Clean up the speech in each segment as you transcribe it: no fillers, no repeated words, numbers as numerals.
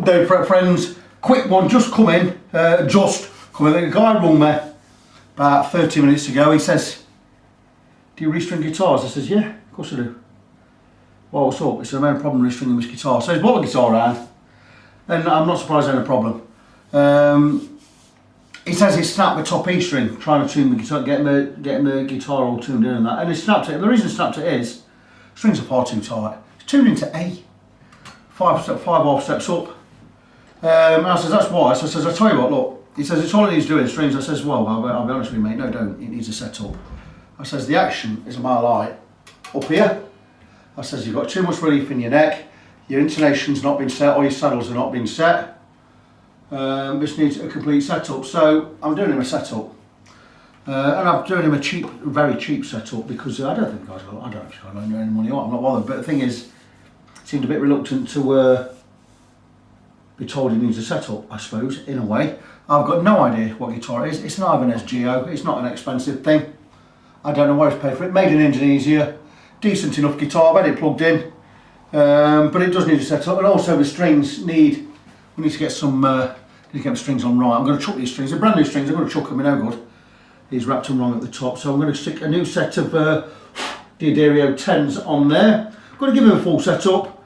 Good day, friends. Quick one, just come in. The guy rung me about 30 minutes ago. He says, do you restring guitars? I says, yeah, of course I do. Well, what's up? He said, I'm having a problem restringing this guitar. So he's brought the guitar around, and I'm not surprised there's a problem. He says he snapped the top E string, trying to tune the guitar, getting the guitar all tuned in and that. And he snapped it. And the reason he snapped it is, strings are far too tight. It's tuned into A. 5 half steps up. And I says, that's why. So I says, I tell you what, look. He says, it's all it needs doing, strings. I says, well, I'll be honest with you, mate. No, don't. It needs a setup. I says, the action is a mile high. Up here. I says, you've got too much relief in your neck. Your intonation's not been set, or your saddles are not been set. This needs a complete setup. So I'm doing him a setup. And I'm doing him a cheap, very cheap setup, because I don't think the guy's got, I don't know if he's got any money or I'm not bothered. But the thing is, he seemed a bit reluctant to be told he needs a setup, I suppose, in a way. I've got no idea what guitar it is. It's an Ibanez GAX. It's not an expensive thing. I don't know where it's paid for it. Made in Indonesia. Decent enough guitar. I've had it plugged in. But it does need a setup. And also the strings we need to get some, get the strings on right. I'm going to chuck these strings. They're brand new strings. I'm going to chuck them in, no good. He's wrapped them wrong at the top. So I'm going to stick a new set of D'Addario 10s on there. I'm going to give him a full setup.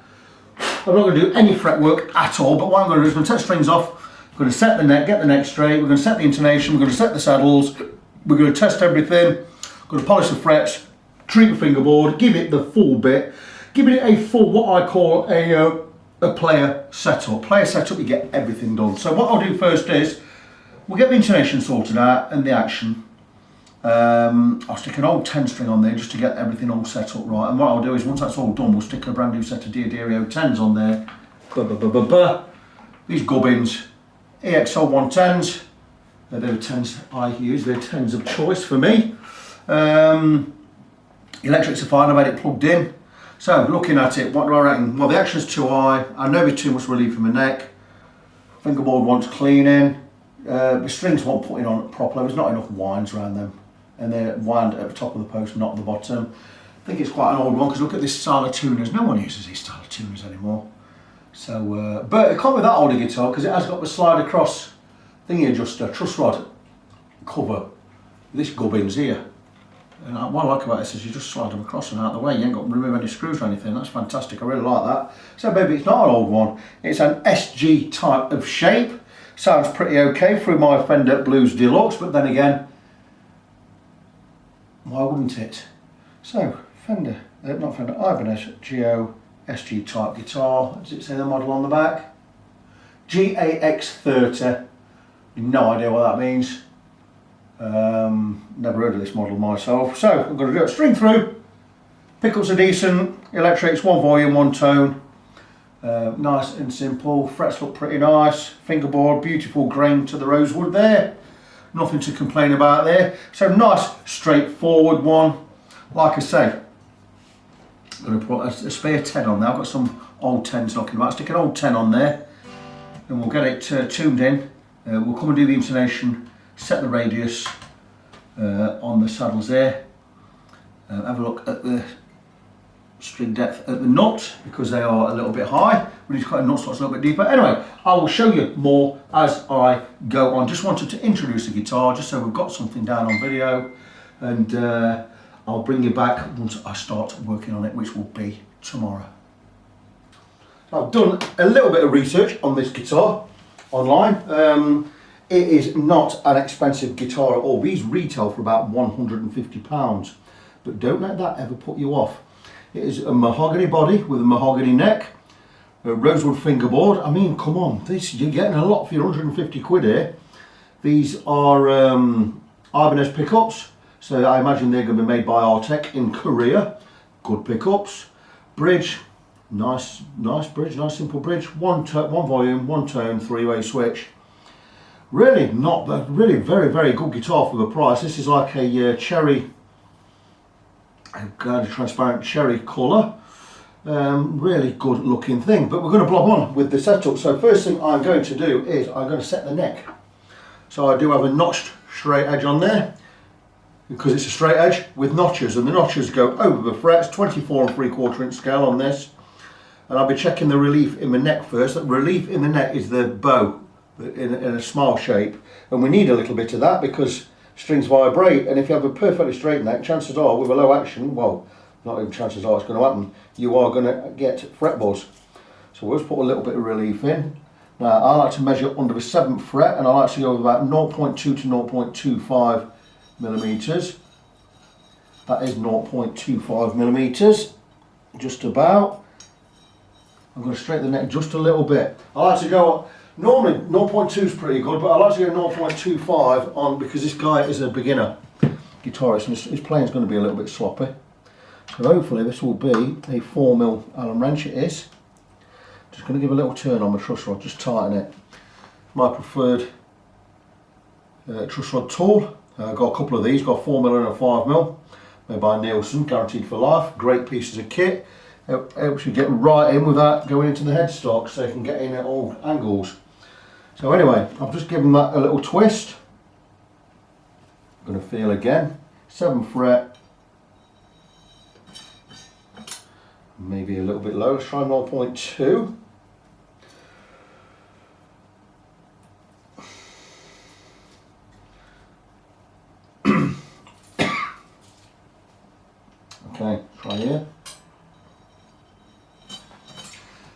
I'm not going to do any fretwork at all, but what I'm going to do is I'm going to take the strings off, I'm going to set the neck, get the neck straight, we're going to set the intonation, we're going to set the saddles, we're going to test everything, we're going to polish the frets, treat the fingerboard, give it the full bit, give it a full, what I call a player setup. Player setup, you get everything done. So what I'll do first is, we'll get the intonation sorted out and the action. I'll stick an old 10 string on there just to get everything all set up right, and what I'll do is once that's all done, we'll stick a brand new set of D'Addario 10s on there. These gubbins, EXL 110s, they're the 10s I use, they're 10s of choice for me. Electrics are fine, I've had it plugged in. So looking at it, what do I reckon? Well, the action's too high, I know there's too much relief in my neck, fingerboard wants cleaning, the strings won't put on properly, there's not enough winds around them. And they're wound at the top of the post, not at the bottom. I think it's quite an old one, because look at this style of tuners. No one uses these style of tuners anymore. So, but it can't be that old a guitar, because it has got the slide across thingy adjuster, truss rod cover. This gubbins here. And what I like about this is you just slide them across and out of the way. You ain't got to remove any screws or anything. That's fantastic. I really like that. So maybe it's not an old one. It's an SG type of shape. Sounds pretty okay through my Fender Blues Deluxe, but then again, why wouldn't it? So, Ibanez GAX SG type guitar. Does it say the model on the back? GAX 30. No idea what that means. Never heard of this model myself. So, I'm going to do a string through. Pickups are decent. Electrics, one volume, one tone. Nice and simple. Frets look pretty nice. Fingerboard, beautiful grain to the rosewood there. Nothing to complain about there. So nice, straightforward one. Like I say, I'm going to put a spare 10 on there. I've got some old 10s knocking about. Stick an old 10 on there, and we'll get it tuned in. We'll come and do the intonation, set the radius on the saddles there. Have a look at the string depth at the nut, because they are a little bit high. We need to cut a nut so it's a little bit deeper. Anyway, I will show you more as I go on. Just wanted to introduce the guitar, just so we've got something down on video, and I'll bring you back once I start working on it, which will be tomorrow. I've done a little bit of research on this guitar online. It is not an expensive guitar at all. These retail for about £150, but don't let that ever put you off. It is a mahogany body with a mahogany neck, a rosewood fingerboard. I mean, come on, you're getting a lot for your 150 quid here. These are Ibanez pickups, so I imagine they're going to be made by Artec in Korea. Good pickups. Bridge, nice bridge, nice simple bridge. One volume, one tone, three-way switch. Really very good guitar for the price. This is like a cherry, kind of transparent cherry colour. Really good looking thing, but we're going to blob on with the setup. So first thing I'm going to do is I'm going to set the neck. So I do have a notched straight edge on there, because it's a straight edge with notches, and the notches go over the frets. 24 3/4 inch scale on this. and I'll be checking the relief in the neck first. The relief in the neck is the bow in a smile shape, and we need a little bit of that because strings vibrate, and if you have a perfectly straight neck, chances are with a low action, well, not even chances are it's going to happen, you are going to get fret buzz. So we'll just put a little bit of relief in. Now I like to measure under the 7th fret, and I like to go with about 0.2 to 0.25 millimeters. That is 0.25 millimeters, just about. I'm going to straighten the neck just a little bit. I like to go, normally 0.2 is pretty good, but I like to go 0.25 on because this guy is a beginner guitarist and his playing is going to be a little bit sloppy. So hopefully this will be a 4mm Allen wrench. It is. Just going to give a little turn on the truss rod, just tighten it. My preferred truss rod tool. I've got a couple of these, got a 4mm and a 5mm. Made by Nielsen, guaranteed for life. Great pieces of kit. Helps you get right in without going into the headstock, so you can get in at all angles. So anyway, I've just given that a little twist. I'm going to feel again. 7th fret. Maybe a little bit low. Let's try 0.2. Okay, try here.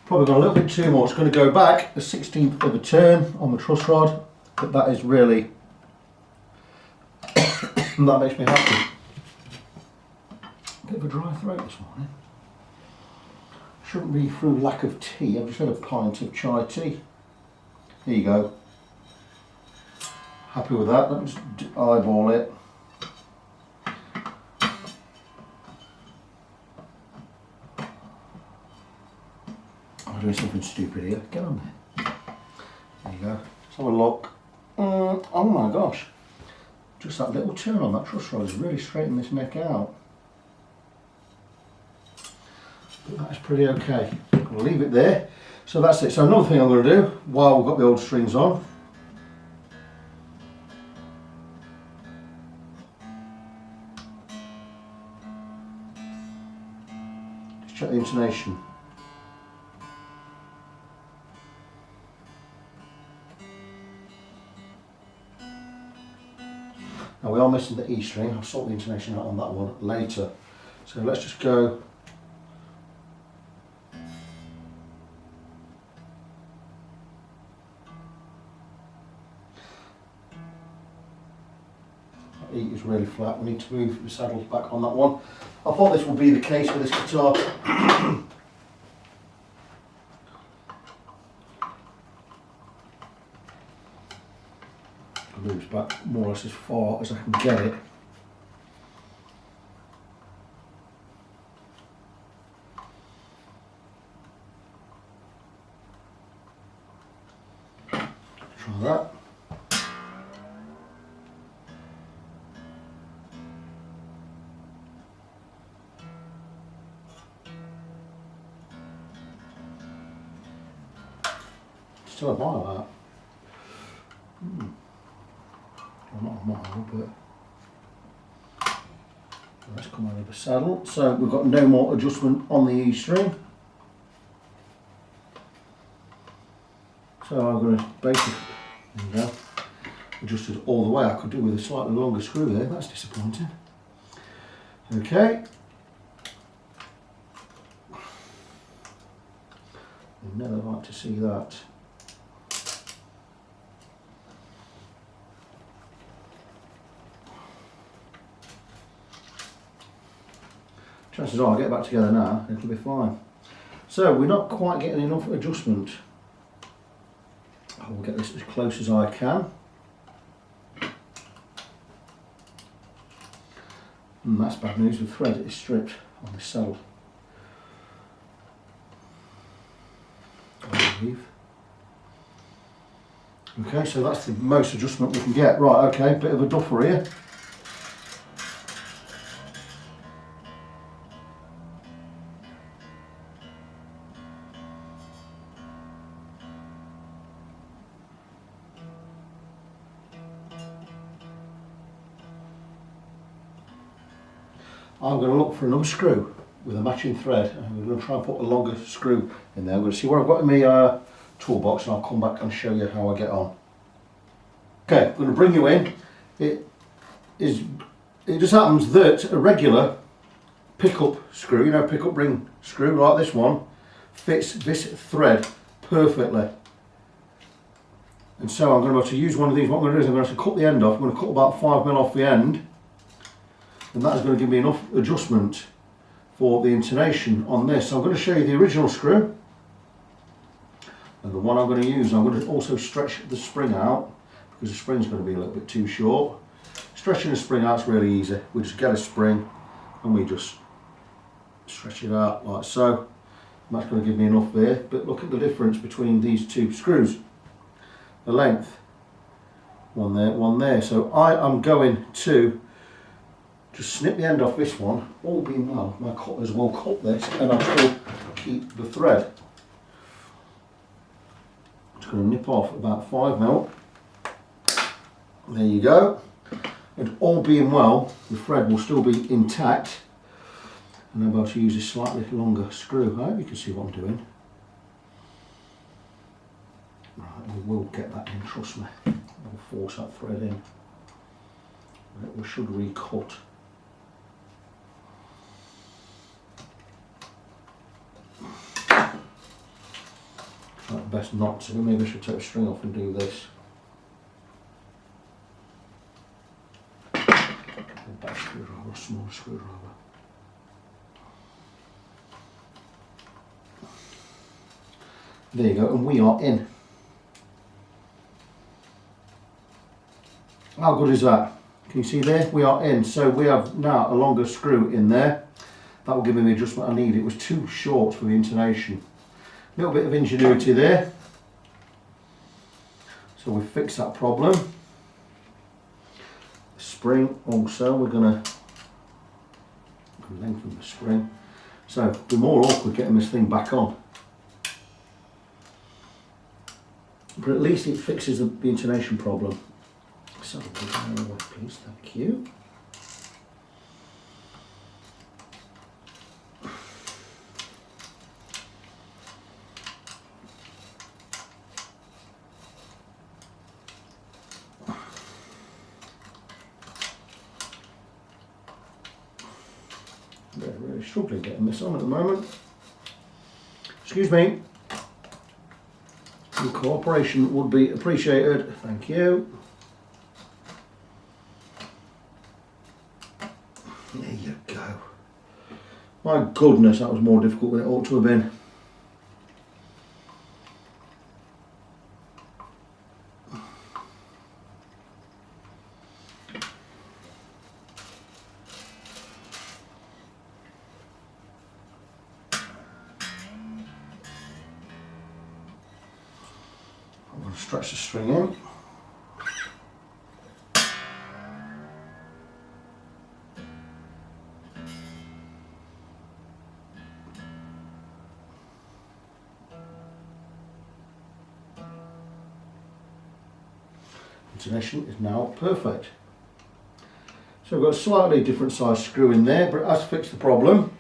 Probably got a little bit too much. It's going to go back a 16th of a turn on the truss rod, but that is really, that makes me happy. Bit of a dry throat this morning. Shouldn't be through lack of tea. I've just had a pint of chai tea. Here you go. Happy with that. Let me just eyeball it. I'm doing something stupid here. Get on there. There you go. Let's have a look. Oh my gosh. Just that little turn on that truss rod has really straightened this neck out. But that's pretty okay. I'm going to leave it there. So that's it. So another thing I'm going to do while we've got the old strings on. Just check the intonation. Now we are missing the E string. I'll sort the intonation out on that one later. So let's just go. That E is really flat. We need to move the saddle back on that one. I thought this would be the case with this guitar. Moves back more or less as far as I can get it. Try that. Still admire that. Well, not a mile, but let's come out of the saddle. So we've got no more adjustment on the E string. So I'm going to basically, there you go, adjust it all the way. I could do with a slightly longer screw there, that's disappointing. Okay. You'd never like to see that. Chances are I'll get back together now, it'll be fine. So we're not quite getting enough adjustment. I will get this as close as I can. And that's bad news, the thread is stripped on this saddle, I believe. Okay, so that's the most adjustment we can get. Right, okay, bit of a duffer here. I'm going to look for another screw. with a matching thread, and we're going to try and put a longer screw in there. I'm going to see what I've got in my toolbox, and I'll come back and show you how I get on. Okay, I'm going to bring you in. It just happens that a regular pickup screw, you know, pickup ring screw like this one, fits this thread perfectly. And so I'm going to have to use one of these. What I'm going to do is I'm going to have to cut the end off. I'm going to cut about 5mm off the end, and that is going to give me enough adjustment for the intonation on this. So I'm going to show you the original screw, and the one I'm going to use. I'm going to also stretch the spring out because the spring's going to be a little bit too short. Stretching the spring out is really easy. We just get a spring and we just stretch it out like so. And that's going to give me enough there. But look at the difference between these two screws. The length, one there, one there. So I am going to just snip the end off this one. All being well, my cutters will cut this and I'll still keep the thread. I'm just going to nip off about 5mm. There you go. And all being well, the thread will still be intact. And I'm about to use a slightly longer screw. I hope you can see what I'm doing. Right, we will get that in, trust me. I'll force that thread in. Right, we should recut. Right, best not to. Maybe I should take the string off and do this. A big screwdriver, a small screwdriver. There you go, and we are in. How good is that? Can you see there? We are in. So we have now a longer screw in there. That will give me the adjustment I need. It was too short for the intonation. A little bit of ingenuity there. So we fixed that problem. The spring also, we're going to lengthen the spring. So it'll be more awkward getting this thing back on. But at least it fixes the intonation problem. So, please, thank you. They're really struggling getting this on at the moment. Excuse me. Your cooperation would be appreciated. Thank you. There you go. My goodness, that was more difficult than it ought to have been. I'm going to stretch the string in. Intonation is now perfect. So we've got a slightly different size screw in there, but it has fixed the problem.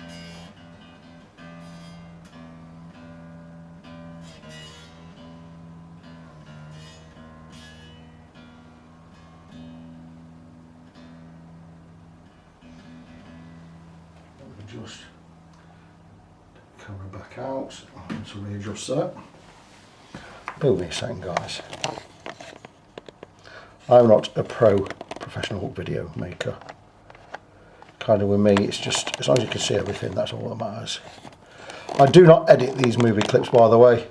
Adjust the camera back out. I need to readjust that. Bear with me a second, guys. I'm not a professional video maker. Kind of with me, it's just as long as you can see everything, that's all that matters. I do not edit these movie clips, by the way.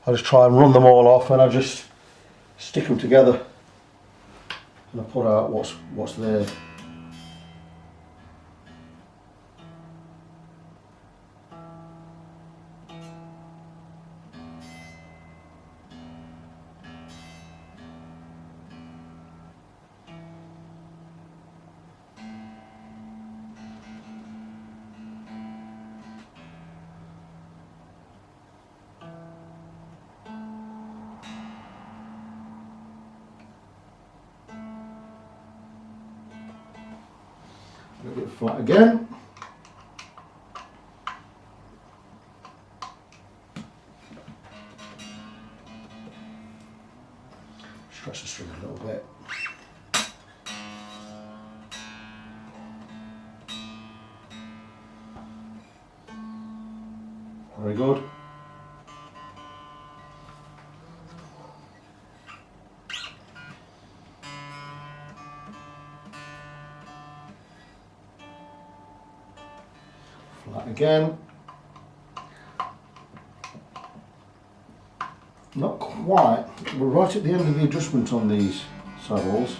I just try and run them all off, and I just stick them together, and I put out what's there. A little bit flat again. Stretch the string a little bit. Very good. Flat again. Not quite. We're right at the end of the adjustment on these saddles.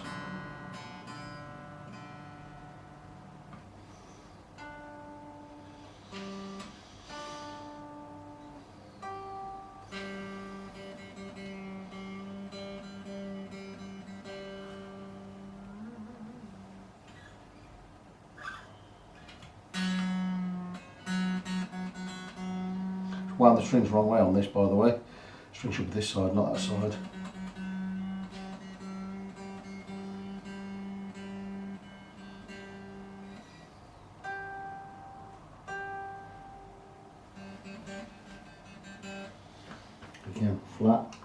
Wound the strings the wrong way on this, by the way. String should be this side, not that side. Again, flat.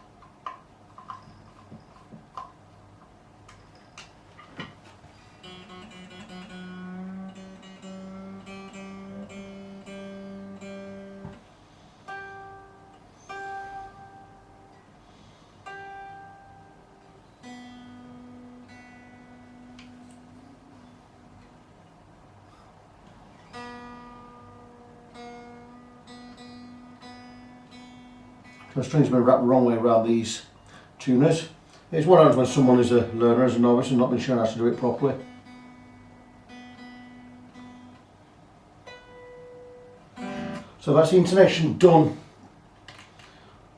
So the string's been wrapped the wrong way around these tuners. It's what happens when someone is a learner, as a novice, and not been shown how to do it properly. So that's the intonation done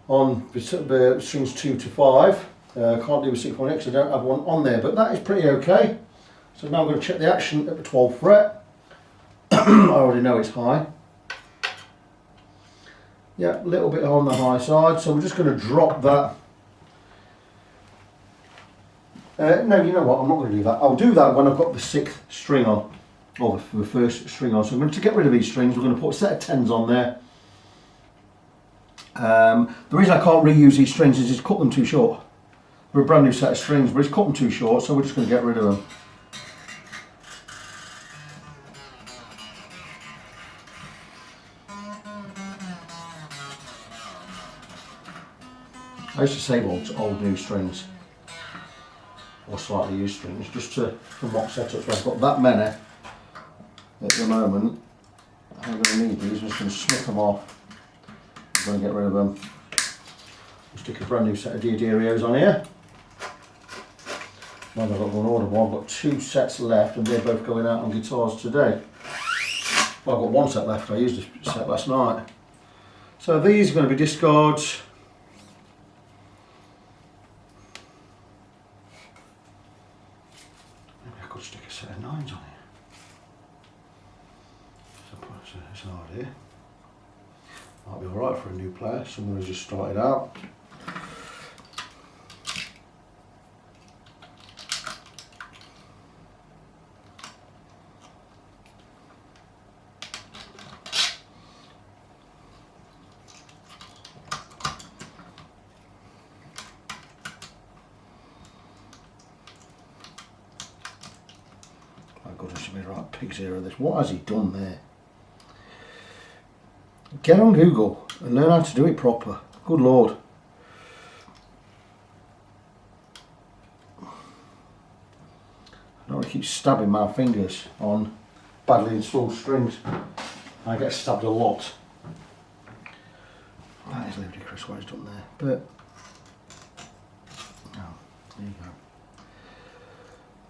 on strings 2 to 5. Can't do a 6 1 because I don't have one on there, but that is pretty okay. So now I'm going to check the action at the 12th fret. I already know it's high. Yeah, a little bit on the high side, so we're just going to drop that. No, you know what, I'm not going to do that. I'll do that when I've got the 6th string on, or the first string on. So I'm going to get rid of these strings, we're going to put a set of 10s on there. The reason I can't reuse these strings is it's cut them too short. They're a brand new set of strings, but it's cut them too short, so we're just going to get rid of them. I used to save old new strings, or slightly used strings, just for mock setups where I've got that many at the moment. I'm going to need these, I'm just going to snip them off. I'm going to get rid of them. I'll stick a brand new set of Dioderios on here. Now I've got one order one, I've got 2 sets left and they're both going out on guitars today. Well, I've got 1 set left, I used a set last night. So these are going to be discards. Stick a set of 9s on here. It's an idea. Might be alright for a new player, someone who's just started out. Goodness me, right, pig's ear of this. What has he done there? Get on Google and learn how to do it proper. Good Lord. I don't want to keep stabbing my fingers on badly installed strings. I get stabbed a lot. That is ludicrous what he's done there. But, oh, there you go.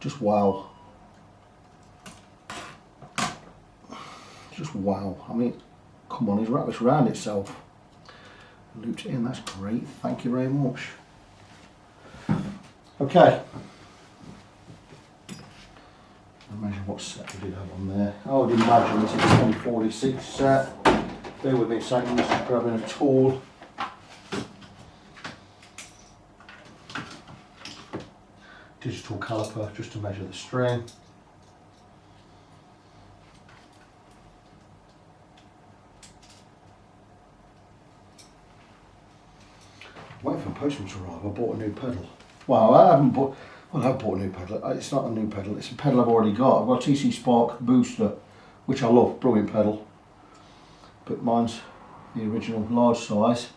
Just wow. Just wow. I mean, come on, he's wrapped this around itself. Looped it in, that's great. Thank you very much. Okay. I'll measure what set we did have on there. I would imagine this is a 1046 set. Bear with me a second, just grabbing a tool. Digital caliper just to measure the string. Waiting for the postman to arrive, I bought a new pedal. Well, I haven't bought. Well, I've bought a new pedal. It's not a new pedal. It's a pedal I've already got. I've got a TC Spark booster, which I love. Brilliant pedal. But mine's the original large size.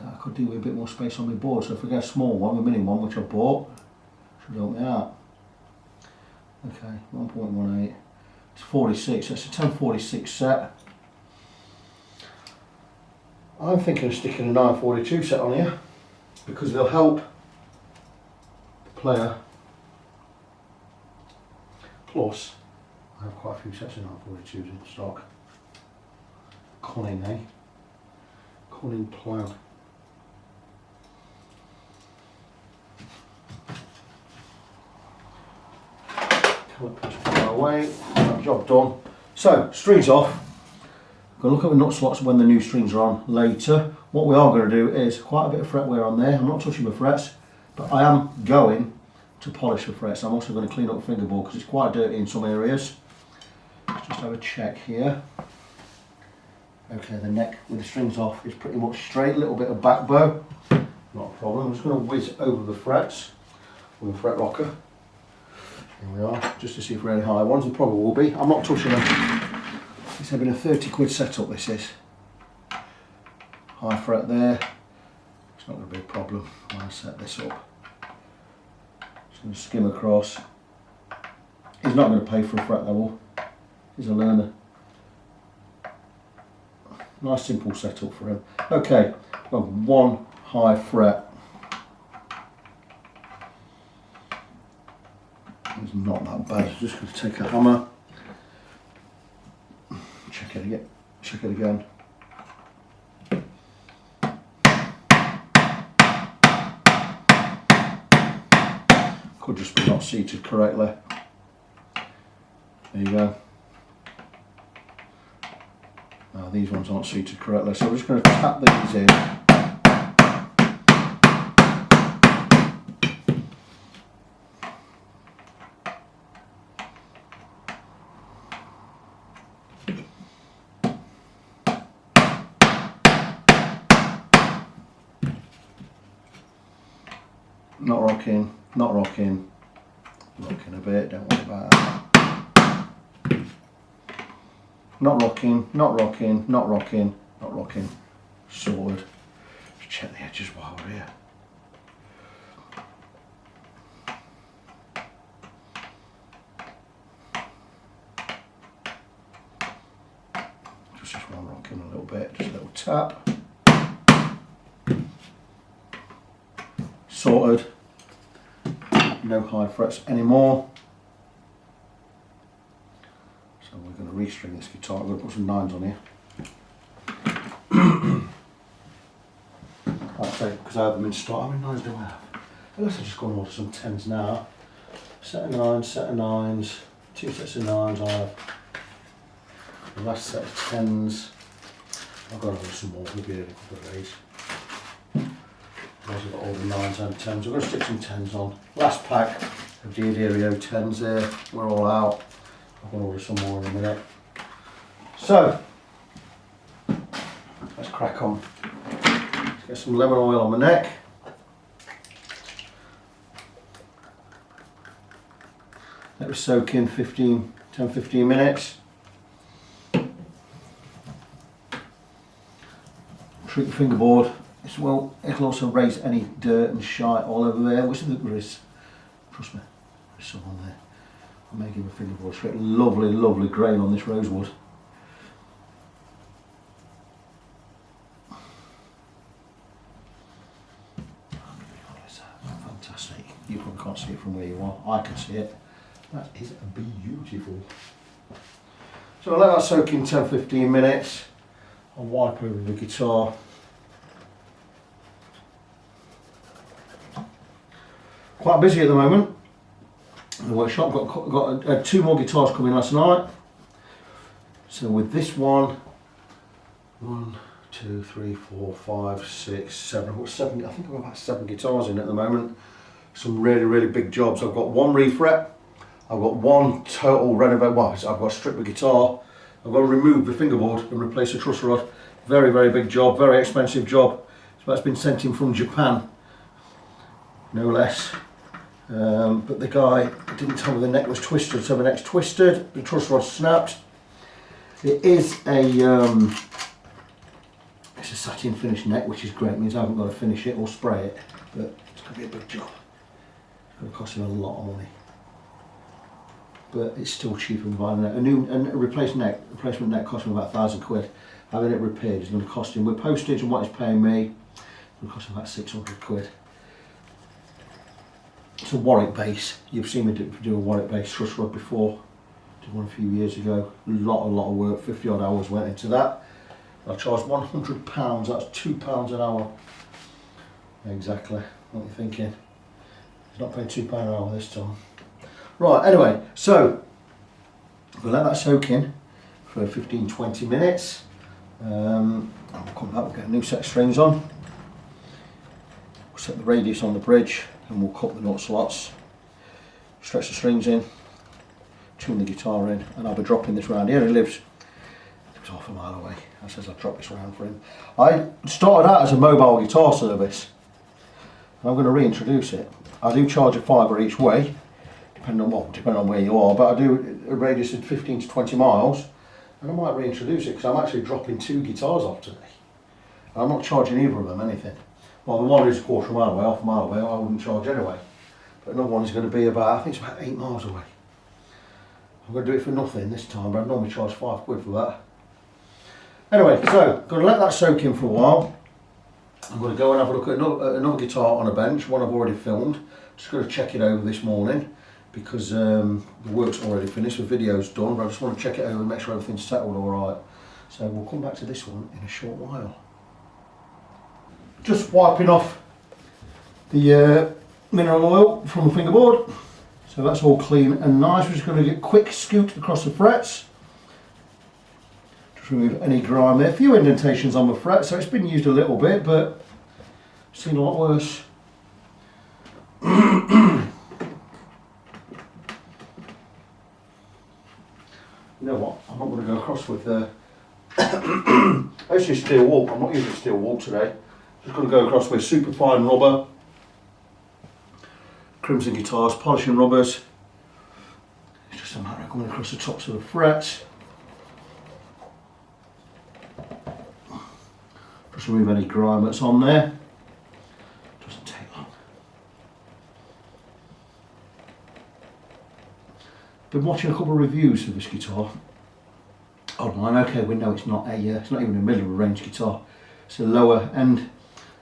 I could do with a bit more space on my board. So if I get a small one, a mini one, which I bought, should help me out. Okay, 1.18. It's 46. That's a 1046 set. I'm thinking of sticking a 942 set on here because they'll help the player. Plus, I have quite a few sets of 942s in stock. Cunning, eh? Cunning plan. Calipers far away. Job done. So, strings off. I'm going to look at the nut slots when the new strings are on later. What we are going to do is quite a bit of fret wear on there. I'm not touching the frets, but I am going to polish the frets. I'm also going to clean up the fingerboard because it's quite dirty in some areas. Let's just have a check here. Okay, the neck with the strings off is pretty much straight. A little bit of back bow, not a problem. I'm just going to whiz over the frets with a fret rocker. Here we are, just to see if we're any high ones. There probably will be. I'm not touching them. It's having a 30 quid setup, this is. High fret there. It's not going to be a problem when I set this up. Just going to skim across. He's not going to pay for a fret level. He's a learner. Nice simple setup for him. Okay, got one high fret. It's not that bad. I'm just going to take a hammer. Check it again. Check it again. Could just be not seated correctly. There you go. No, these ones aren't seated correctly, so we're just going to tap these in. Not rocking, not rocking. Rocking a bit, don't worry about that. Not rocking, not rocking, not rocking, not rocking. Sorted. Just check the edges while we're here. Just this one rocking a little bit, just a little tap. Sorted. No high frets anymore. So we're going to restring this guitar. I'm going to put some nines on here. Like I say, because I have them in stock. How many nines do I have? I guess I've just gone order some tens now. Set of nines, two sets of nines. I have the last set of tens. I've got to have some more. We'll be here in a couple of days. I've got all the nines and tens. We're going to stick some tens on. Last pack of Diodario tens there. We're all out. I'm going to order some more in a minute. So, let's crack on. Let's get some lemon oil on my neck. Let it soak in 10-15 minutes. Treat the fingerboard. Well, it'll also raise any dirt and shite all over there, which there is. Trust me, there's some on there. I may give a fingerboard straight. Lovely, lovely grain on this rosewood. Fantastic. You probably can't see it from where you are. I can see it. That is beautiful. So I'll let that soak in 10-15 minutes. I'll wipe over the guitar. Quite busy at the moment in the workshop. Got two more guitars coming last night. So with this one, 1, 2, 3, 4, 5, 6, 7. I've got 7. I think I've got about 7 guitars in at the moment. Some really, really big jobs. I've got one refret. I've got one total renovate. Well, I've got to strip the guitar. I've got to remove the fingerboard and replace the truss rod. Very, very big job. Very expensive job. So that's been sent in from Japan. no less. But the guy didn't tell me the neck was twisted, so the neck's twisted, the truss rod's snapped. It is it's a satin finish neck, which is great. It means I haven't got to finish it or spray it, but it's going to be a big job. It's going to cost me a lot of money, but it's still cheaper than buying a neck. A replacement neck cost me about £1,000. Having it repaired is going to cost him, with postage and what he's paying me, it's going to cost him about £600. It's a Warwick base. You've seen me do a Warwick base truss rod before. Did one a few years ago. A lot of work. 50 odd hours went into that. I charged £100. That's £2 an hour. Exactly. What are you thinking? He's not paying £2 an hour this time. Right. Anyway, so we'll let that soak in for 15-20 minutes. And we'll come back. We'll get a new set of strings on. We'll set the radius on the bridge. And we'll cut the nut slots, stretch the strings in, tune the guitar in, and I'll be dropping this round here. He lives half a mile away. I says I'll drop this round for him. I started out as a mobile guitar service. I'm going to reintroduce it. I do charge a £5 each way, depending on where you are, but I do a radius of 15 to 20 miles, and I might reintroduce it because I'm actually dropping 2 guitars off today. And I'm not charging either of them anything. Well, the one is a quarter of a mile away, half a mile away, I wouldn't charge anyway. But another one is going to be about, I think it's about 8 miles away. I'm going to do it for nothing this time, but I normally charge £5 for that. Anyway, so, going to let that soak in for a while. I'm going to go and have a look at another guitar on a bench, one I've already filmed. Just going to check it over this morning, because the work's already finished, the video's done, but I just want to check it over and make sure everything's settled alright. So we'll come back to this one in a short while. Just wiping off the mineral oil from the fingerboard, so that's all clean and nice. We're just going to get a quick scoot across the frets, just remove any grime there. A few indentations on the fret, so it's been used a little bit, but I've seen a lot worse. You know what, I'm not going to go across with actually steel wool. I'm not using steel wool today. Just going to go across with super fine rubber, Crimson Guitars, polishing rubbers. It's just a matter of going across the tops of the frets. Just remove any grime that's on there. Doesn't take long. Been watching a couple of reviews of this guitar online. Okay, we know it's not even a middle of a range guitar. It's a lower end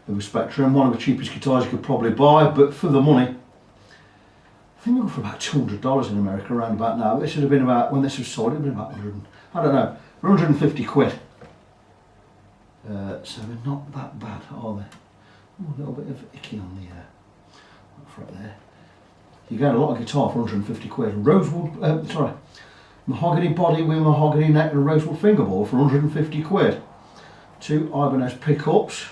of a spectrum, one of the cheapest guitars you could probably buy, but for the money, I think they're for about $200 in America around about now. This would have been about, when this was sold, it would have been about 150 quid. So they're not that bad, are they? Oh, a little bit of icky on the fret there. You get a lot of guitar for 150 quid. Rosewood, mahogany body with mahogany neck and a rosewood fingerboard for 150 quid. 2 Ibanez pickups.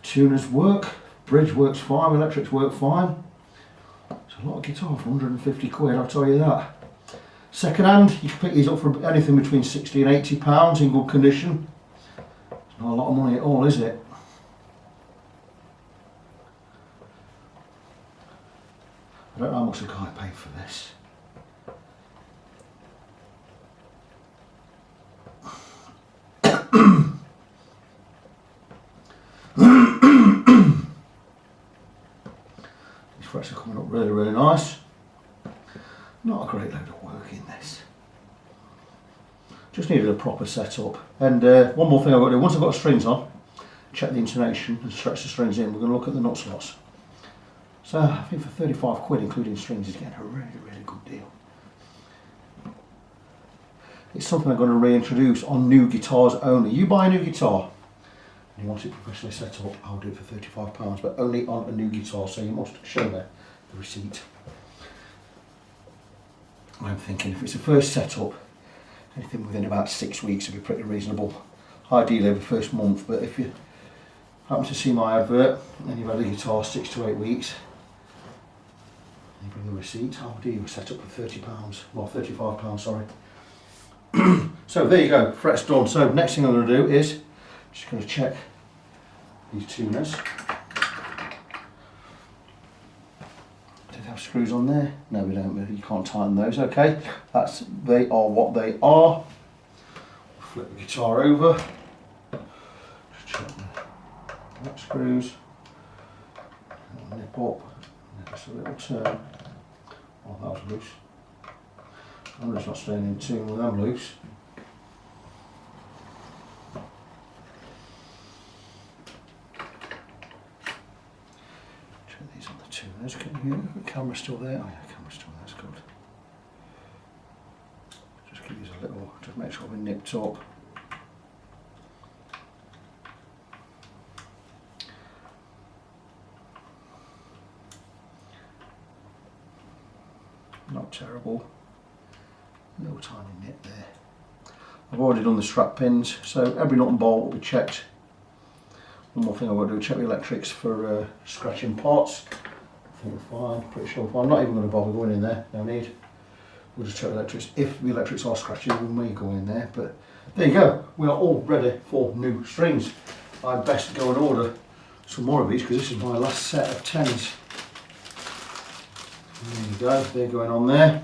Tuners work, bridge works fine, electrics work fine. It's a lot of guitar for 150 quid, I'll tell you that. Second hand, you can pick these up for anything between £60 and £80 in good condition. It's not a lot of money at all, is it? I don't know how much the guy paid for this. These frets are coming up really, really nice. Not a great load of work in this. Just needed a proper setup. And one more thing I've got to do, once I've got the strings on, check the intonation and stretch the strings in, we're going to look at the nut slots. So I think for 35 quid including strings is getting a really, really good deal. It's something I'm going to reintroduce on new guitars only. You buy a new guitar and you want it professionally set up, I'll do it for £35, but only on a new guitar, so you must show me the receipt. I'm thinking if it's a first setup, anything within about 6 weeks would be pretty reasonable. Ideally the first month, but if you happen to see my advert and you've had a guitar 6 to 8 weeks, and you bring the receipt, I'll do you a setup for £30, well £35, sorry. So there you go, fret's done. So next thing I'm going to do is just going to check these tuners. Did have screws on there? No, we don't. You can't tighten those. Okay, they are what they are. Flip the guitar over. Just check the screws. Nip up. Just a little turn. Oh, that was loose. I'm just not staying in tune with them loose. Check these on the tuners. The camera's still there. Oh yeah, the camera's still there. That's good. Just give these a little. Just make sure we're nipped up. Not terrible. Little tiny nip there. I've already done the strap pins, so every nut and bolt will be checked. One more thing I've got to do, check the electrics for scratching parts. I think we're fine, pretty sure we're fine. I'm not even going to bother going in there, no need. We'll just check the electrics. If the electrics are scratchy, we may go in there, but there you go. We are all ready for new strings. I'd best go and order some more of these because this is my last set of 10s. There you go, they're going on there.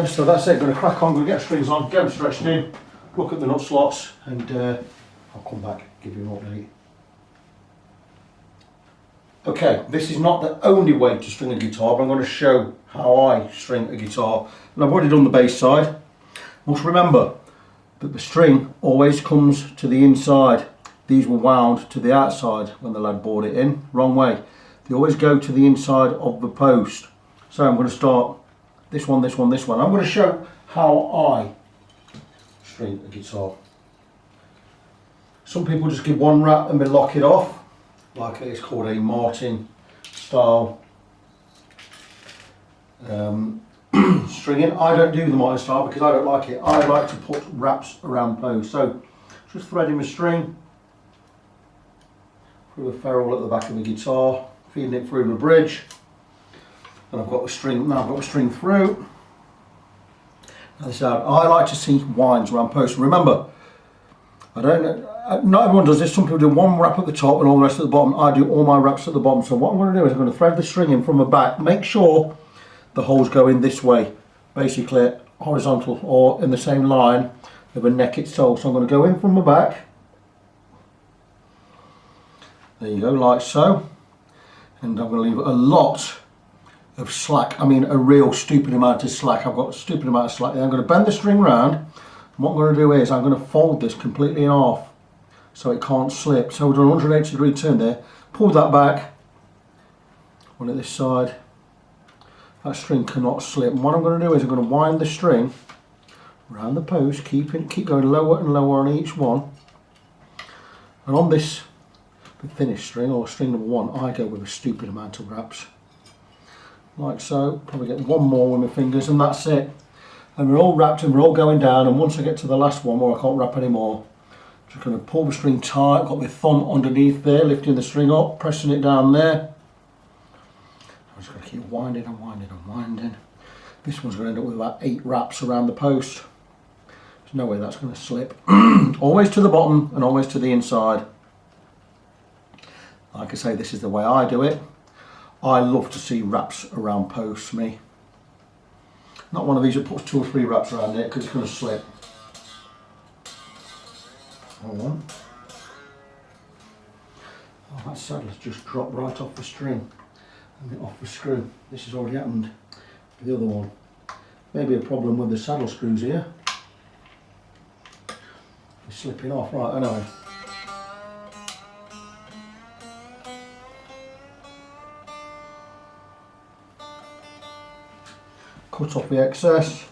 So that's it, going to crack on, going to get strings on, get them stretched in, look at the nut slots, and I'll come back, give you an update. Okay, this is not the only way to string a guitar, but I'm going to show how I string a guitar. And I've already done the bass side. Must remember that the string always comes to the inside. These were wound to the outside when the lad brought it in, wrong way. They always go to the inside of the post. So I'm going to start this one, this one, this one. I'm going to show how I string a guitar. Some people just give one wrap and they lock it off, like it's called a Martin style stringing. I don't do the Martin style because I don't like it. I like to put wraps around post. So just threading my string through the ferrule at the back of the guitar, feeding it through the bridge, and I've got the string. Now I've got the string through. I like to see winds around posts. Remember, I don't know, not everyone does this. Some people do one wrap at the top and all the rest at the bottom. I do all my wraps at the bottom. So what I'm going to do is I'm going to thread the string in from the back. Make sure the holes go in this way, basically horizontal or in the same line of the neck itself. So I'm going to go in from the back. There you go, like so. And I'm going to leave a lot of slack. I mean, a real stupid amount of slack. I've got a stupid amount of slack there. I'm going to bend the string round. And what I'm going to do is I'm going to fold this completely in half so it can't slip. So we've done a 180 degree turn there. Pull that back. One at this side. That string cannot slip. And what I'm going to do is I'm going to wind the string around the post, keep going lower and lower on each one. And on this, the finished string, or string number one, I go with a stupid amount of wraps. Like so. Probably get one more with my fingers and that's it. And we're all wrapped and we're all going down, and once I get to the last one where I can't wrap anymore, I'm just going to pull the string tight, got my thumb underneath there, lifting the string up, pressing it down there. I'm just going to keep winding and winding and winding. This one's going to end up with about 8 wraps around the post. There's no way that's going to slip. Always to the bottom and always to the inside. Like I say, this is the way I do it. I love to see wraps around posts, me. Not one of these that puts 2 or 3 wraps around it because it's going to slip. Hold on. Oh, that saddle's just dropped right off the string and off the screw. This has already happened with the other one. Maybe a problem with the saddle screws here. They're slipping off. Right, anyway. Cut off the excess,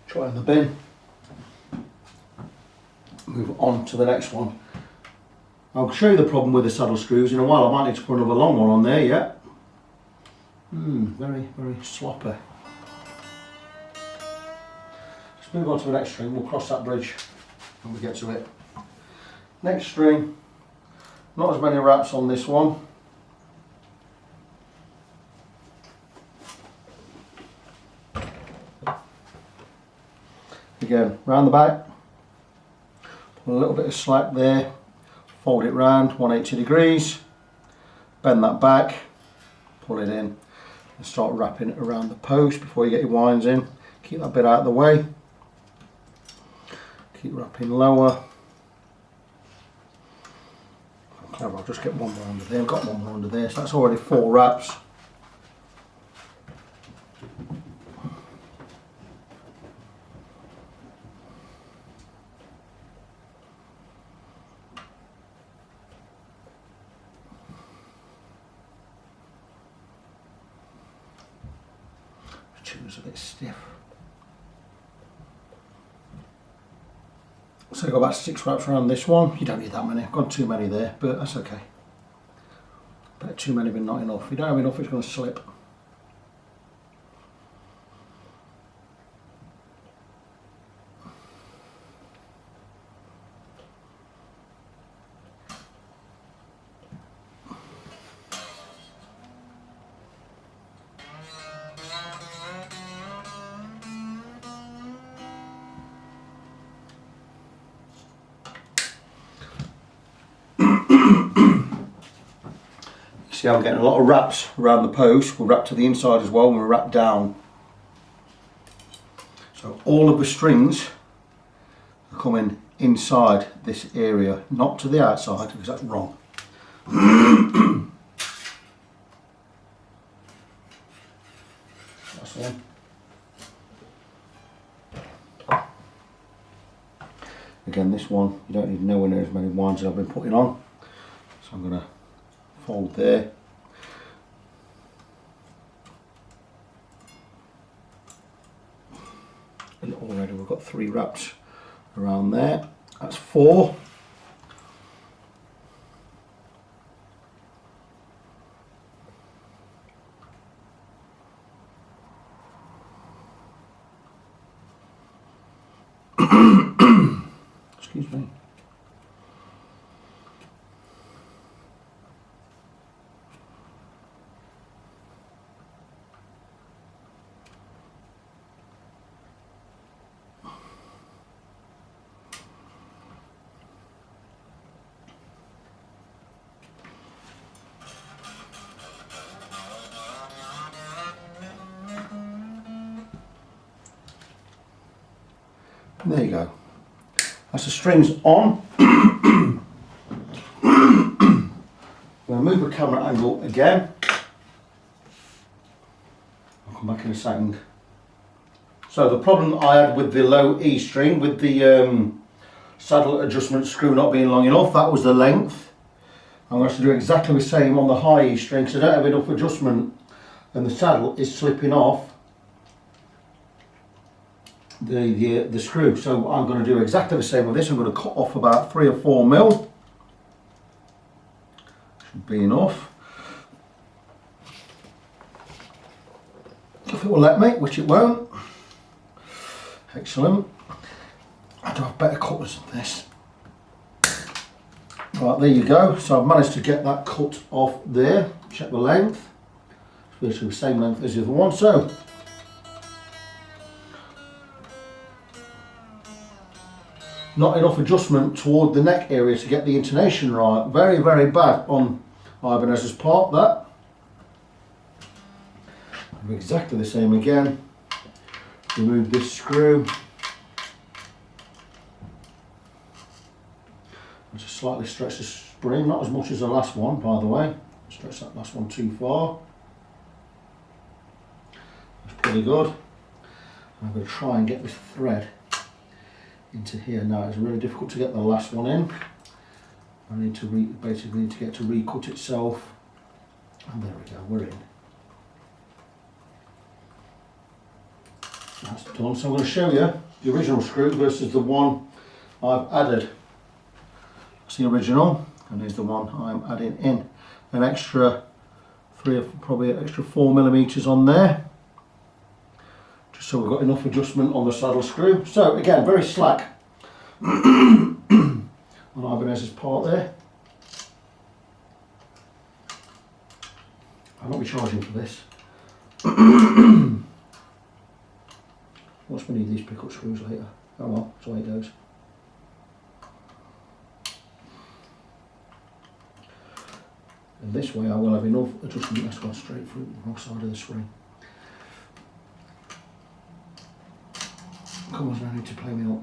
chuck it in the bin, move on to the next one. I'll show you the problem with the saddle screws in a while. I might need to put another long one on there, yeah. Very, very sloppy. Let's move on to the next string. We'll cross that bridge when we get to it. Next string, not as many wraps on this one. Again, round the back, with a little bit of slack there, fold it round 180 degrees, bend that back, pull it in and start wrapping it around the post before you get your winds in. Keep that bit out of the way, keep wrapping lower. I'll just get one more under there. I've got one more under there, so that's already 4 wraps. The tube's a bit stiff. So I've got about 6 wraps around this one. You don't need that many. I've got too many there, but that's okay. Better too many than not enough. If you don't have enough, it's going to slip. See, I'm getting a lot of wraps around the post. We'll wrap to the inside as well when we wrap down. So all of the strings are coming inside this area, not to the outside, because that's wrong. That's one. Again, this one, you don't need nowhere near as many winds as I've been putting on. So I'm going to fold there. And already we've got 3 wraps around there. That's 4. Excuse me. There you go. That's the strings on. I'm going to move the camera angle again. I'll come back in a second. So the problem I had with the low E string, with the saddle adjustment screw not being long enough, that was the length. I'm going to have to do exactly the same on the high E string because I don't have enough adjustment and the saddle is slipping off the screw. So I'm going to do exactly the same with this. I'm going to cut off about 3 or 4 mil. Should be enough. If it will let me, which it won't. Excellent. I do have better cutters than this. Right, there you go. So I've managed to get that cut off there. Check the length. It's virtually the same length as the other one. So not enough adjustment toward the neck area to get the intonation right. Very, very bad on Ibanez's part, that. Do exactly the same again. Remove this screw. And just slightly stretch the spring, not as much as the last one, by the way. Stretch that last one too far. That's pretty good. I'm going to try and get this thread into here now. It's really difficult to get the last one in. I need to basically need to get to recut itself, and there we go, we're in. That's done. So I'm going to show you the original screw versus the one I've added. That's the original, and here's the one I'm adding in. An extra probably an extra 4 millimeters on there, just so we've got enough adjustment on the saddle screw. So again, very slack on Ibanez's part there. I'll not be charging for this. Once we need these pickup screws later. Oh well, that's the way it goes. And this way I will have enough adjustment that's gone straight through the wrong side of the spring. Come on, I need to play me up.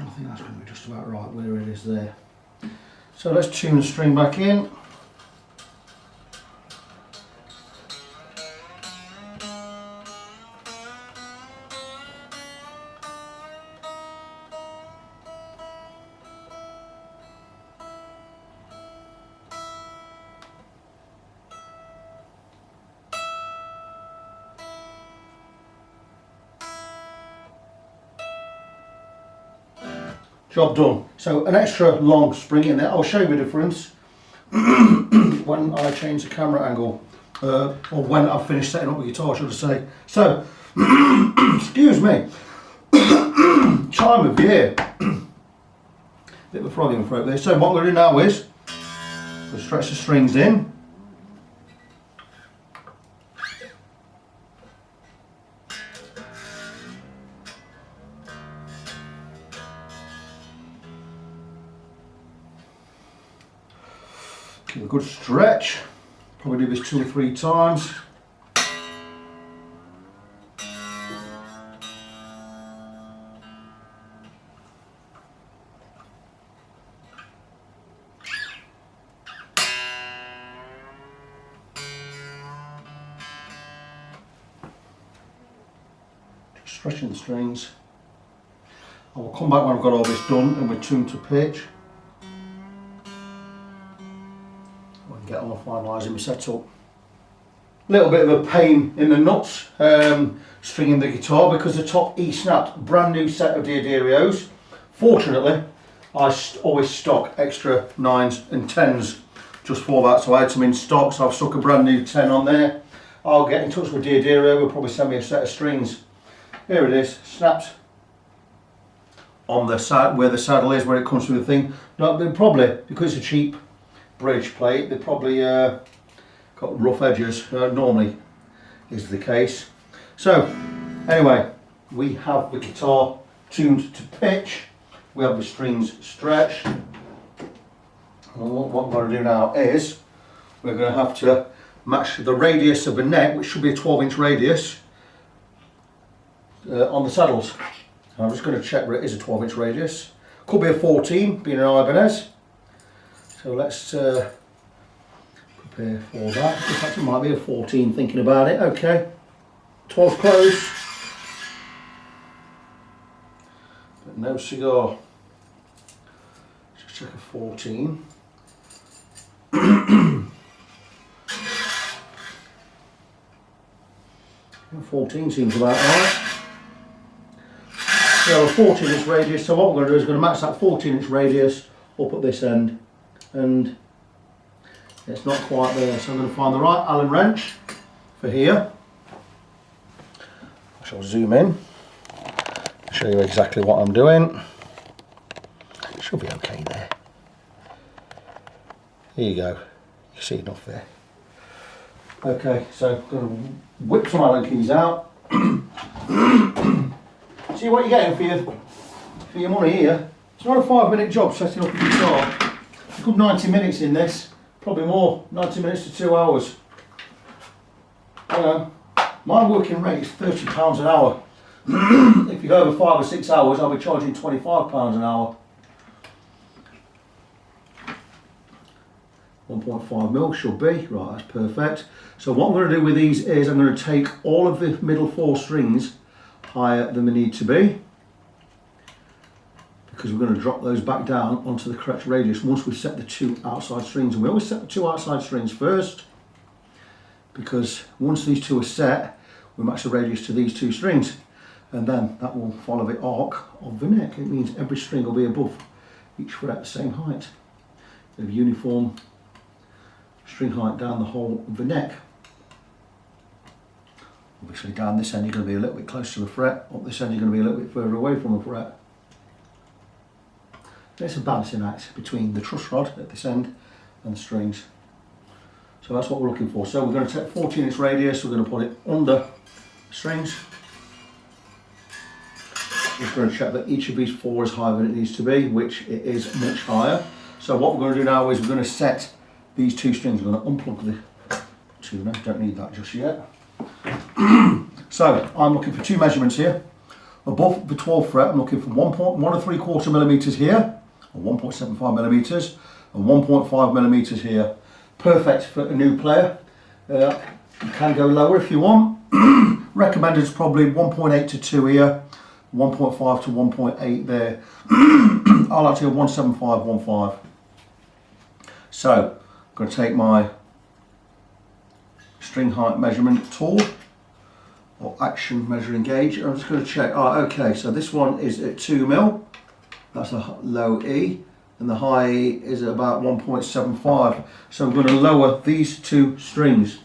I think that's going to be just about right where it is there. So let's tune the string back in. Job done. So an extra long spring in there. I'll show you the difference when I change the camera angle, or when I've finished setting up the guitar, should I say. So, excuse me, time of year. Bit of a frog in the throat there. So what I'm going to do now is, we'll stretch the strings in. Give it a good stretch, probably do this 2 or 3 times. Just stretching the strings. I will come back when I've got all this done and we're tuned to pitch. Get on finalising my setup. Little bit of a pain in the nuts stringing the guitar because the top E snapped. Brand new set of Dioderios. Fortunately, I always stock extra 9s and 10s just for that, so I had some in stock, so I've stuck a brand new 10 on there. I'll get in touch with Dioderio, we'll probably send me a set of strings. Here it is, snapped on the side where the saddle is, where it comes through the thing. No, probably because it's a cheap bridge plate, they probably got rough edges, normally is the case. So anyway, we have the guitar tuned to pitch, we have the strings stretched, and what we're going to do now is we're going to have to match the radius of the neck, which should be a 12-inch radius, on the saddles. I'm just going to check where it is a 12-inch radius. Could be a 14, being an Ibanez. So let's prepare for that. In fact, it might be a 14 thinking about it. Okay, 12 close, but no cigar. Just check a 14. 14 seems about right. So a 14-inch radius. So what we're going to do is going to match that 14-inch radius up at this end. And it's not quite there, so I'm going to find the right Allen wrench for here. I shall zoom in, show you exactly what I'm doing. Should be okay there. Here you go, you see enough there. Okay, so I'm going to whip some Allen keys out. See what you're getting for your money here. It's not a 5-minute job setting up a guitar. A good 90 minutes in this, probably more, 90 minutes to 2 hours. My working rate is £30 an hour. If you go over 5 or 6 hours, I'll be charging £25 an hour. 1.5 mil should be, right, that's perfect. So what I'm going to do with these is I'm going to take all of the middle 4 strings higher than they need to be, because we're going to drop those back down onto the correct radius once we set the 2 outside strings. And we always set the 2 outside strings first, because once these 2 are set, we match the radius to these 2 strings, and then that will follow the arc of the neck. It means every string will be above each fret the same height. They have uniform string height down the whole of the neck. Obviously down this end you're going to be a little bit closer to the fret, up this end you're going to be a little bit further away from the fret. It's a balancing act between the truss rod at this end and the strings. So that's what we're looking for. So we're going to take 14-inch radius, we're going to put it under the strings. Just going to check that each of these 4 is higher than it needs to be, which it is much higher. So what we're going to do now is we're going to set these 2 strings. We're going to unplug the tuner, don't need that just yet. So I'm looking for 2 measurements here. Above the 12th fret, I'm looking for 1 3/4 millimeters here, or 1.75 millimeters, and 1.5 millimeters here. Perfect for a new player. You can go lower if you want. Recommended is probably 1.8 to 2 here, 1.5 to 1.8 there. I like to go 175, 1.5. So I'm going to take my string height measurement tool, or action measuring gauge. I'm just going to check. Okay, so this one is at 2 mil. That's a low E, and the high E is at about 1.75. So I'm going to lower these 2 strings,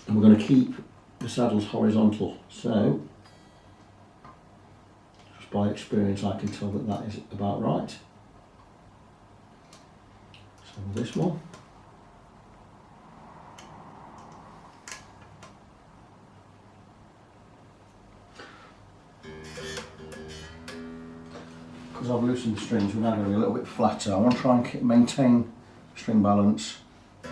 and we're going to keep the saddles horizontal. So just by experience, I can tell that that is about right. So this one. Because I've loosened the strings, we're now going to be a little bit flatter. I want to try and maintain string balance. So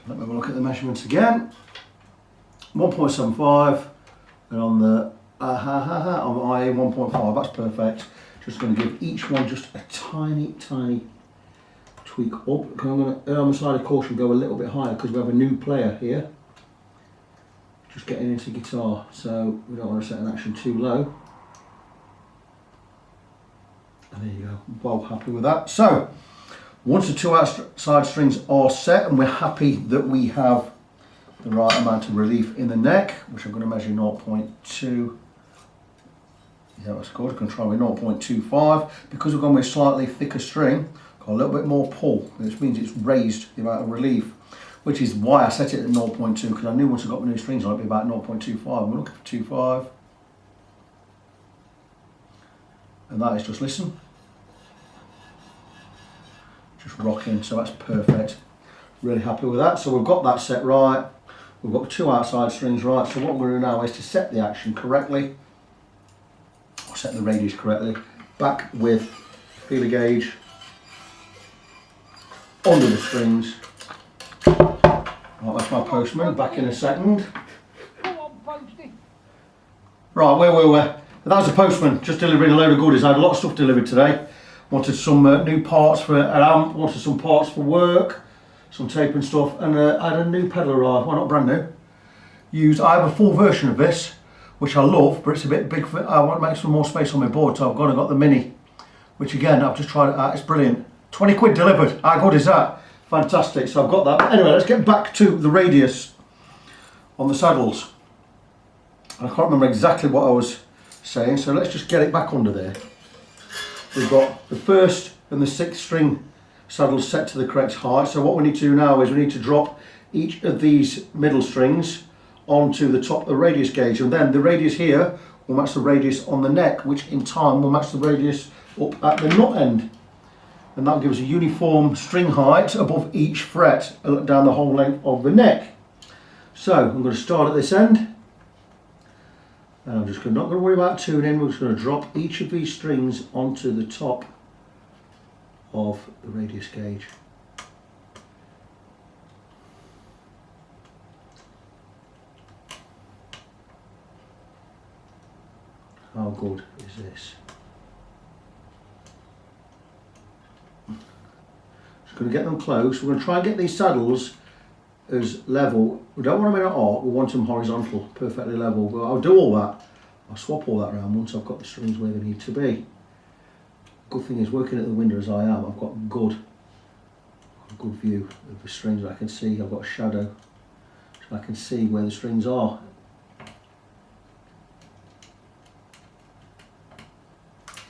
let me have a look at the measurements again. 1.75, and on the on IA 1.5, that's perfect. Just going to give each one just a tiny tweak up. I'm going to, on the side of caution, go a little bit higher because we have a new player here, just getting into guitar, so we don't want to set an action too low. And there you go, well happy with that. So once the 2 outside strings are set and we're happy that we have the right amount of relief in the neck, which I'm going to measure 0.2. Yeah, that's good. I'm going to try with 0.25. Because we're going with a slightly thicker string, got a little bit more pull, which means it's raised the amount of relief, which is why I set it at 0.2, because I knew once I got my new strings on it'd be about 0.25. We're looking for 2.5. And that is just listen. Just rocking, so that's perfect. Really happy with that. So we've got that set right. We've got the 2 outside strings right. So what we're going to do now is to set the action correctly. Set the radius correctly, back with feeler gauge under the strings. Right, that's my postman, back in a second. Right, where were we? That was the postman, just delivering a load of goodies. I had a lot of stuff delivered today. Wanted some new parts for an amp, wanted some parts for work, some tape and stuff, and I had a new pedal arrive, well not brand new. I have a full version of this, which I love, but it's a bit big for I want to make some more space on my board, so I've gone and got the mini, which again I've just tried it out. It's brilliant. 20 quid delivered. How good is that? Fantastic. So I've got that. But anyway, let's get back to the radius on the saddles. I can't remember exactly what I was saying, so let's just get it back under there. We've got the 1st and the 6th string saddles set to the correct height. So what we need to do now is we need to drop each of these middle strings onto the top of the radius gauge, and then the radius here will match the radius on the neck, which in time will match the radius up at the nut end, and that gives a uniform string height above each fret down the whole length of the neck. So I'm going to start at this end, and I'm just not going to worry about tuning. We're just going to drop each of these strings onto the top of the radius gauge. How good is this? Just going to get them close. We're going to try and get these saddles as level. We don't want them in an arc, we want them horizontal, perfectly level. But I'll do all that. I'll swap all that around once I've got the strings where they need to be. Good thing is, working at the window as I am, I've got a good view of the strings. I can see, I've got a shadow, so I can see where the strings are.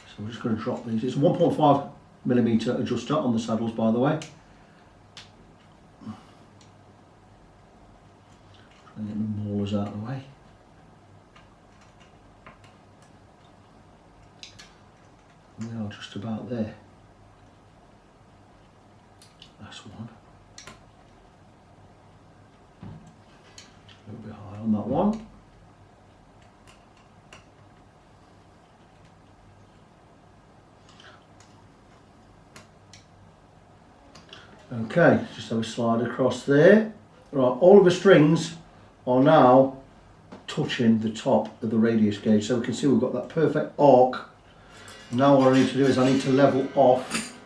So we're just going to drop these. It's a 1.5mm adjuster on the saddles, by the way. yours out of the way. We are just about there. That's one. A little bit high on that one. Okay, just have a slide across there. Right, all of the strings are now touching the top of the radius gauge, so we can see we've got that perfect arc. Now what I need to do is I need to level off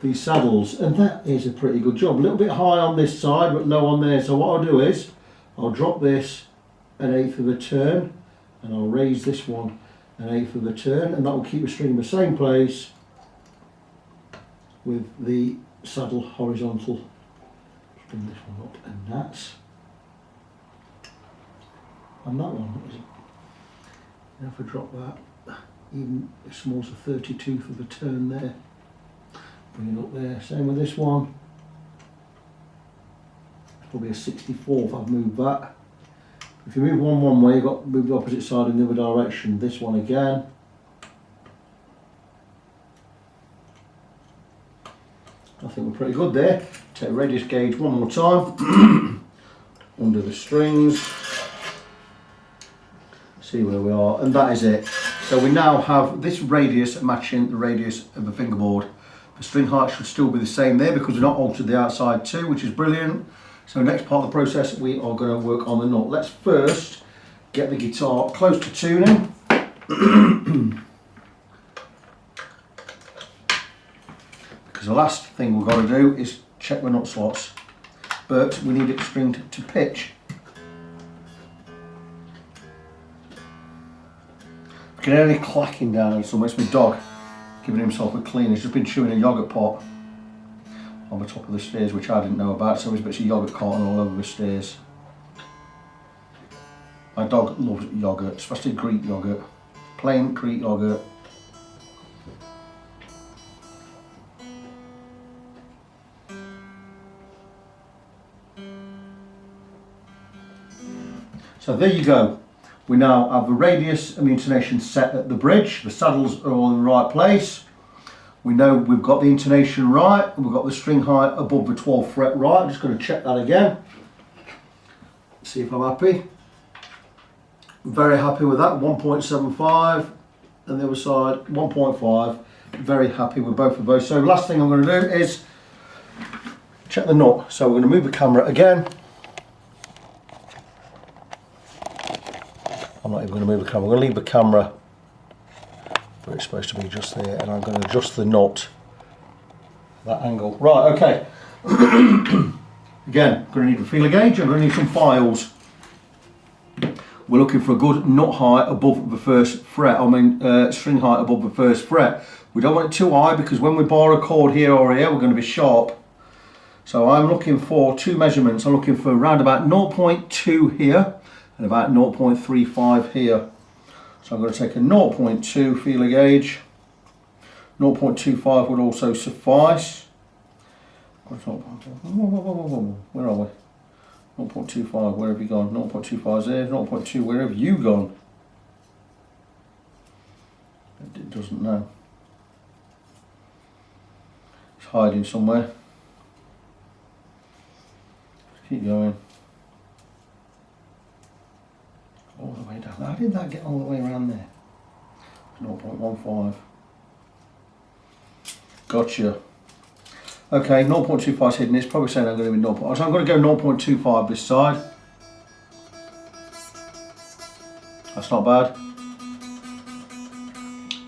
these saddles, and that is a pretty good job. A little bit high on this side but low on there, so what I'll do is I'll drop this 1/8 of a turn and I'll raise this one 1/8 of a turn, and that will keep the string in the same place with the saddle horizontal. Bring this one up, and that one is, if I drop that even as small as a 32th of a turn there, bring it up there. Same with this one, probably a 64th. I've moved that. If you move one way, you've got to move the opposite side in the other direction. This one again. I think we're pretty good there. Take the radius gauge one more time under the strings, see where we are, and that is it. So we now have this radius matching the radius of the fingerboard. The string height should still be the same there because we've not altered the outside too, which is brilliant. So next part of the process, we are going to work on the nut. Let's first get the guitar close to tuning. Because the last thing we've got to do is check the nut slots, but we need it stringed to pitch. I can hear any clacking down here somewhere. It's my dog giving himself a clean. He's just been chewing a yoghurt pot on the top of the stairs, which I didn't know about, so there's bits of yoghurt carton all over the stairs. My dog loves yoghurt, especially Greek yoghurt, plain Greek yoghurt. So there you go. We now have the radius and the intonation set at the bridge. The saddles are all in the right place. We know we've got the intonation right, and we've got the string height above the 12th fret right. I'm just going to check that again. See if I'm happy. Very happy with that. 1.75, and the other side 1.5. Very happy with both of those. So last thing I'm going to do is check the nut. So we're going to move the camera again. I'm not even going to move the camera. I'm going to leave the camera where it's supposed to be, just there, and I'm going to adjust the nut that angle. Right, okay. Again, I'm going to need a feeler gauge. I'm going to need some files. We're looking for a good nut height above the first fret. String height above the first fret. We don't want it too high because when we bar a chord here or here, we're going to be sharp. So I'm looking for two measurements. I'm looking for around about 0.2 here and about 0.35 here. So I'm going to take a 0.2 feeler gauge. 0.25 would also suffice. Where are we? 0.25, where have you gone? 0.25 is there, 0.2, where have you gone? It doesn't know. It's hiding somewhere. Keep going. All the way down. How did that get all the way around there? 0.15. Gotcha. Okay, 0.25 is hidden. It's probably saying I'm going to be 0. So I'm going to go 0.25 this side. That's not bad.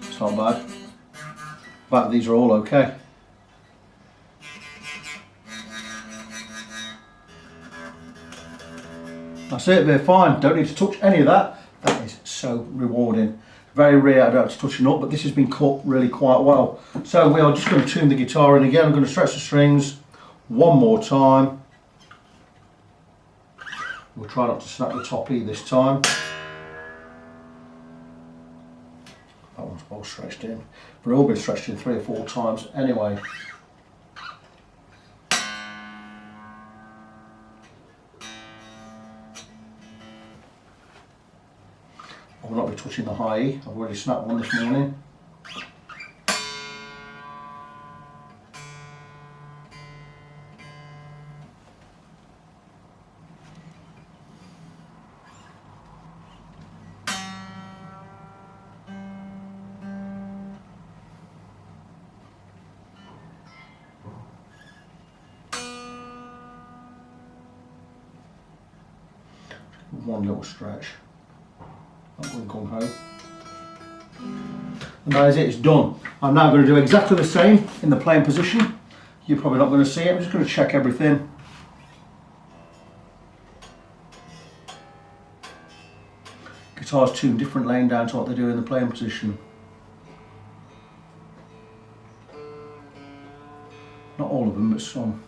It's not bad. In fact, these are all okay. That's it, they're fine. Don't need to touch any of that. That is so rewarding. Very rare I don't have to touch a nut, but this has been cut really quite well. So we are just going to tune the guitar in again. I'm going to stretch the strings one more time. We'll try not to snap the top E this time. That one's well stretched in. But they've all been stretched in 3 or 4 times anyway. touching the high E. I've already snapped one this morning. One little stretch. I'm going gung ho. And that is it, it's done. I'm now going to do exactly the same in the playing position. You're probably not going to see it, I'm just going to check everything. Guitars tuned different laying down to what they do in the playing position. Not all of them, but some.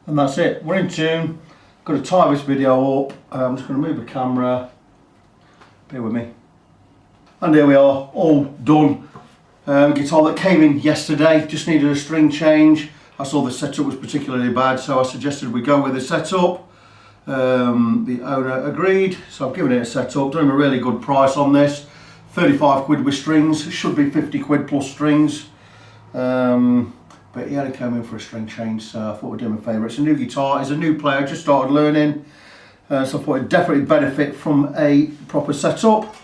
And that's it, we're in tune. Got to tie this video up. I'm just going to move the camera. Bear with me. And here we are, all done. Guitar that came in yesterday, just needed a string change. I saw the setup was particularly bad, so I suggested we go with the setup. The owner agreed, so I've given it a setup. Done him a really good price on this. 35 quid with strings, should be 50 quid plus strings. But he only came in for a string change, so I thought we'd do him a favour. It's a new guitar, he's a new player, just started learning. So I thought he'd definitely benefit from a proper setup.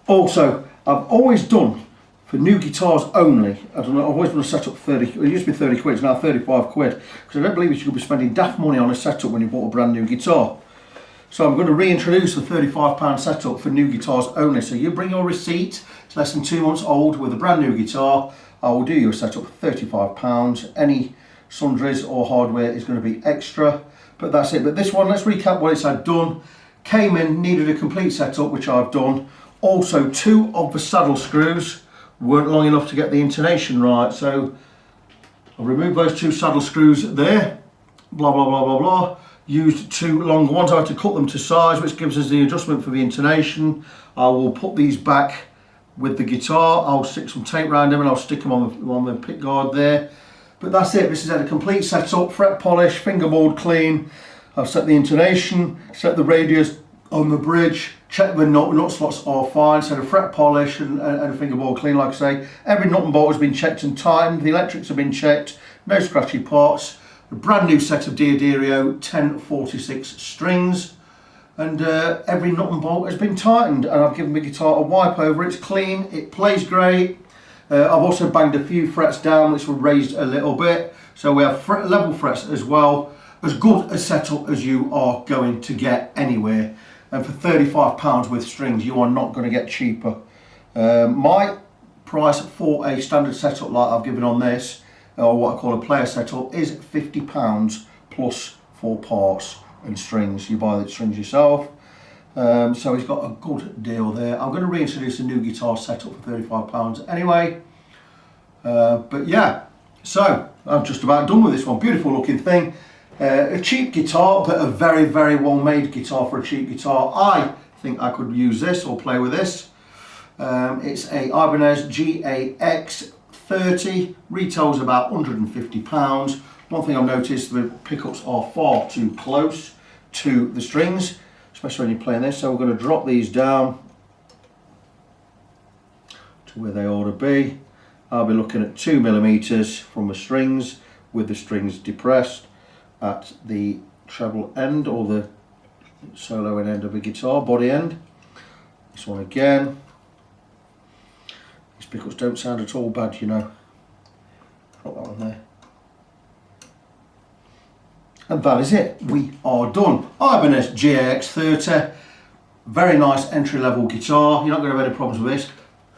Also, I've always done, for new guitars only, I don't know, I've always done a setup 30, it used to be 30 quid, it's now 35 quid. Because I don't believe you should be spending daft money on a setup when you bought a brand new guitar. So I'm going to reintroduce the £35 setup for new guitars only. So you bring your receipt, it's less than 2 months old with a brand new guitar. I will do you a setup for £35. Any sundries or hardware is going to be extra. But that's it. But this one, let's recap what it's had done. Came in, needed a complete setup, which I've done. Also, 2 of the saddle screws weren't long enough to get the intonation right. So I'll remove those 2 saddle screws there. Blah, blah, blah, blah, blah. Used 2 long ones. I had to cut them to size, which gives us the adjustment for the intonation. I will put these back with the guitar. I'll stick some tape around them and I'll stick them on the pick guard there. But that's it. This is a complete setup, fret polish, fingerboard clean. I've set the intonation, set the radius on the bridge, check the nut slots are fine, set a fret polish and a fingerboard clean, like I say. Every nut and bolt has been checked and tightened. The electrics have been checked. No scratchy parts. A brand new set of Diodario 1046 strings, and every nut and bolt has been tightened, and I've given the guitar a wipe over. It's clean, it plays great. I've also banged a few frets down which were raised a little bit, so we have level frets as well. As good a setup as you are going to get anywhere, and for £35 with strings you are not going to get cheaper. My price for a standard setup like I've given on this, or what I call a player setup, is £50 plus 4 parts and strings. You buy the strings yourself. So he's got a good deal there. I'm going to reintroduce a new guitar setup for £35 anyway. But yeah, so I'm just about done with this one. Beautiful looking thing. A cheap guitar, but a very, very well made guitar for a cheap guitar. I think I could use this or play with this. It's a Ibanez GAX 30, retails about £150. One thing I've noticed, the pickups are far too close to the strings, especially when you're playing this. So we're going to drop these down to where they ought to be. I'll be looking at 2mm from the strings, with the strings depressed at the treble end or the solo end of the guitar, body end. This one again. These pickups don't sound at all bad, you know. Drop that one there. And that is it. We are done. Ibanez GAX 30. Very nice entry-level guitar. You're not going to have any problems with this.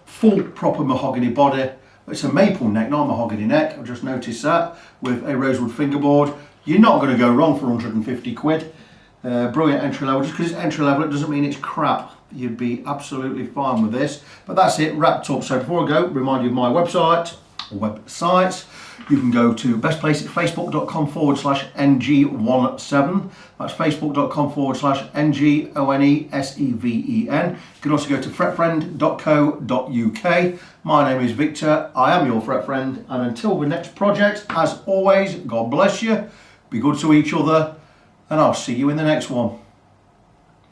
Full proper mahogany body. It's a maple neck, not a mahogany neck. I've just noticed that, with a rosewood fingerboard. You're not going to go wrong for 150 quid. Brilliant entry level. Just because it's entry level, it doesn't mean it's crap. You'd be absolutely fine with this. But that's it, wrapped up. So before I go, remind you of my website, websites. You can go to best place at facebook.com/ng17. That's facebook.com/NGONESEVEN. You can also go to fretfriend.co.uk. My name is Victor. I am your fret friend. And until the next project, as always, God bless you. Be good to each other. And I'll see you in the next one.